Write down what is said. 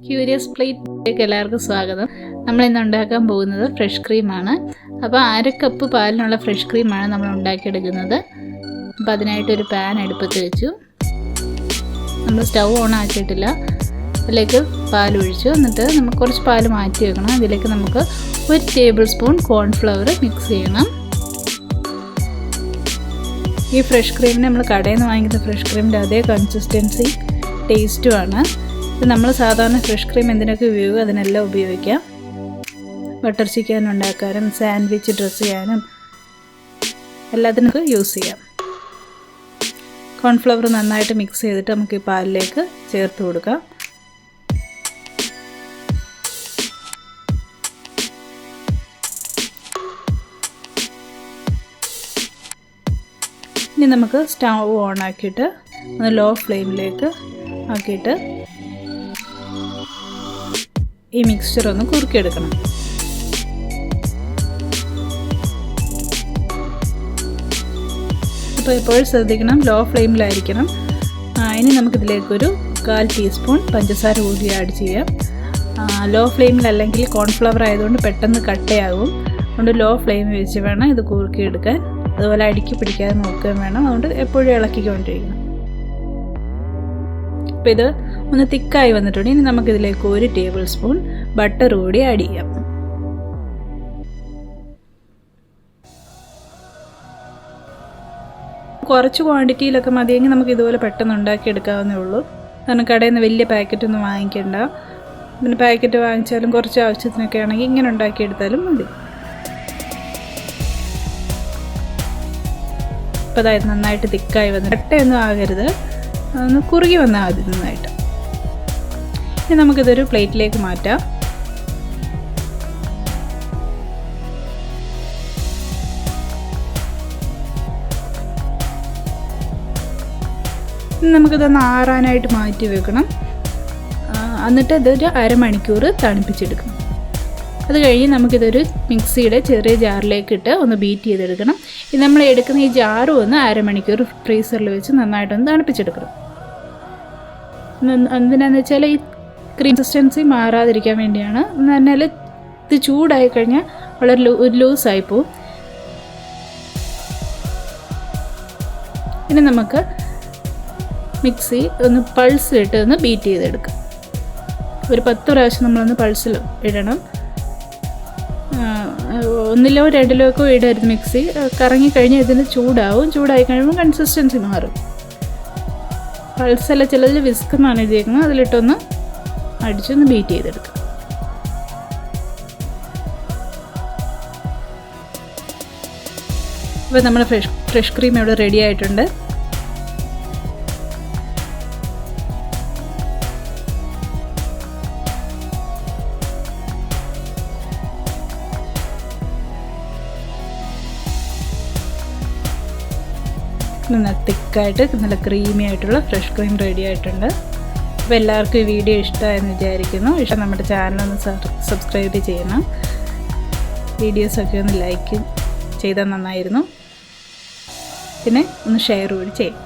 Curious പ്ലേറ്റിലേക്ക് എല്ലാവർക്കും സ്വാഗതം. നമ്മളിന്ന് ഉണ്ടാക്കാൻ പോകുന്നത് ഫ്രഷ് ക്രീമാണ്. അപ്പോൾ 1/2 കപ്പ് പാലിനുള്ള ഫ്രഷ് ക്രീമാണ് നമ്മൾ ഉണ്ടാക്കിയെടുക്കുന്നത്. അപ്പോൾ അതിനായിട്ടൊരു പാൻ അടുപ്പത്ത് വെച്ചു. നമ്മൾ സ്റ്റൗ ഓൺ ആക്കിയിട്ടില്ല. അതിലേക്ക് പാൽ ഒഴിച്ചു. എന്നിട്ട് നമുക്ക് കുറച്ച് പാൽ മാറ്റി വെക്കണം. അതിലേക്ക് നമുക്ക് 1 ടേബിൾ സ്പൂൺ കോൺഫ്ലവർ മിക്സ് ചെയ്യണം. ഈ ഫ്രഷ് ക്രീമിന് നമ്മൾ കടയിൽ നിന്ന് വാങ്ങിക്കുന്ന ഫ്രഷ് ക്രീമിൻ്റെ അതേ കൺസിസ്റ്റൻസി ടേസ്റ്റുമാണ്. ഇത് നമ്മൾ സാധാരണ ഫ്രഷ് ക്രീം എന്തിനൊക്കെ ഉപയോഗിക്കും അതിനെല്ലാം ഉപയോഗിക്കാം. ബട്ടർ ചിക്കൻ ഉണ്ടാക്കാനും സാൻഡ്വിച്ച് ഡ്രസ്സ് ചെയ്യാനും എല്ലാത്തിനും യൂസ് ചെയ്യാം. കോൺഫ്ലവർ നന്നായിട്ട് മിക്സ് ചെയ്തിട്ട് നമുക്ക് ഈ പാലിലേക്ക് ചേർത്ത് കൊടുക്കാം. ഇനി നമുക്ക് സ്റ്റൗ ഓൺ ആക്കിയിട്ട് ഒന്ന് ലോ ഫ്ലെയിമിലേക്ക് ആക്കിയിട്ട് ഈ മിക്സ്ചർ ഒന്ന് കുറുക്കിയെടുക്കണം. അപ്പോൾ എപ്പോഴും ശ്രദ്ധിക്കണം, ലോ ഫ്ലെയിമിലായിരിക്കണം. ഇനി നമുക്കിതിലേക്കൊരു 1/4 ടീസ്പൂൺ പഞ്ചസാര കൂടി ആഡ് ചെയ്യാം. ലോ ഫ്ലെയിമിലല്ലെങ്കിൽ കോൺഫ്ലവർ ആയതുകൊണ്ട് പെട്ടെന്ന് കട്ടയാകും. അതുകൊണ്ട് ലോ ഫ്ലെയിം വെച്ച് വേണം ഇത് കുറുക്കിയെടുക്കാൻ. അതുപോലെ അടുക്കി പിടിക്കാതെ നോക്കുകയും വേണം. അതുകൊണ്ട് എപ്പോഴും ഇളക്കിക്കൊണ്ടിരിക്കണം. അപ്പോൾ ഇത് ഒന്ന് തിക്കായി വന്നിട്ടുണ്ട്. ഇനി നമുക്കിതിലേക്ക് 1 ടേബിൾ സ്പൂൺ ബട്ടർ കൂടി ആഡ് ചെയ്യാം. കുറച്ച് ക്വാണ്ടിറ്റിയിലൊക്കെ മതിയെങ്കിൽ നമുക്ക് ഇതുപോലെ പെട്ടെന്ന് ഉണ്ടാക്കിയെടുക്കാവുന്നേ ഉള്ളൂ. കാരണം കടയിൽ നിന്ന് വലിയ പാക്കറ്റൊന്നും വാങ്ങിക്കണ്ട. പിന്നെ പാക്കറ്റ് വാങ്ങിച്ചാലും കുറച്ച് ആവശ്യത്തിനൊക്കെ ആണെങ്കിൽ ഇങ്ങനെ ഉണ്ടാക്കിയെടുത്താലും മതി. അപ്പോൾ അതായത് നന്നായിട്ട് തിക്കായി വന്ന് കട്ടയൊന്നും ആകരുത്, ഒന്ന് കുറുകി വന്നാൽ മതി നന്നായിട്ട്. ഇനി നമുക്കിതൊരു പ്ലേറ്റിലേക്ക് മാറ്റാം. നമുക്കിതൊന്ന് ആറാനായിട്ട് മാറ്റി വെക്കണം. എന്നിട്ട് ഇതൊരു 1/2 മണിക്കൂർ തണുപ്പിച്ചെടുക്കണം. അത് കഴിഞ്ഞ് നമുക്കിതൊരു മിക്സിയുടെ ചെറിയ ജാറിലേക്ക് ഇട്ട് ഒന്ന് ബീറ്റ് ചെയ്തെടുക്കണം. ഇത് നമ്മൾ എടുക്കുന്ന ഈ ജാറും ഒന്ന് 1/2 മണിക്കൂർ ഫ്രീസറിൽ വെച്ച് നന്നായിട്ടൊന്ന് തണുപ്പിച്ചെടുക്കണം. എന്തിനാണെന്ന് വെച്ചാൽ ഈ കൺസിസ്റ്റൻസി മാറാതിരിക്കാൻ വേണ്ടിയാണ്. എന്ന് പറഞ്ഞാൽ ഇത് ചൂടായി കഴിഞ്ഞാൽ വളരെ ലൂസായി പോവും. ഇനി നമുക്ക് മിക്സി ഒന്ന് പൾസിലിട്ട് ഒന്ന് ബീറ്റ് ചെയ്തെടുക്കാം. ഒരു 10 പ്രാവശ്യം നമ്മളൊന്ന് പൾസിൽ ഇടണം. 1ലോ 2ലോ ഒക്കെ ഇടരുത്. മിക്സി കറങ്ങിക്കഴിഞ്ഞാൽ ഇതിന് ചൂടാവും. ചൂടായി കഴിയുമ്പോൾ കൺസിസ്റ്റൻസി മാറും. പൾസല്ല, ചിലതിൽ വിസ്ക് എന്നാണ് എഴുതിയിരിക്കുന്നത്. അതിലിട്ടൊന്ന് അടിച്ചൊന്ന് ബീറ്റ് ചെയ്തെടുക്കാം. അപ്പോൾ നമ്മുടെ ഫ്രഷ് ക്രീം ഇവിടെ റെഡി ആയിട്ടുണ്ട്. നല്ല തിക്കായിട്ട് നല്ല ക്രീമി ആയിട്ടുള്ള ഫ്രഷ് ക്രീം റെഡി ആയിട്ടുണ്ട്. അപ്പോൾ എല്ലാവർക്കും ഈ വീഡിയോ ഇഷ്ടമായെന്ന് വിചാരിക്കുന്നു. ഇഷ്ടം നമ്മുടെ ചാനലൊന്ന് സബ്സ്ക്രൈബ് ചെയ്യണം. വീഡിയോസൊക്കെ ഒന്ന് ലൈക്ക് ചെയ്താൽ നന്നായിരുന്നു. പിന്നെ ഒന്ന് ഷെയർ കൂടി ചെയ്യും.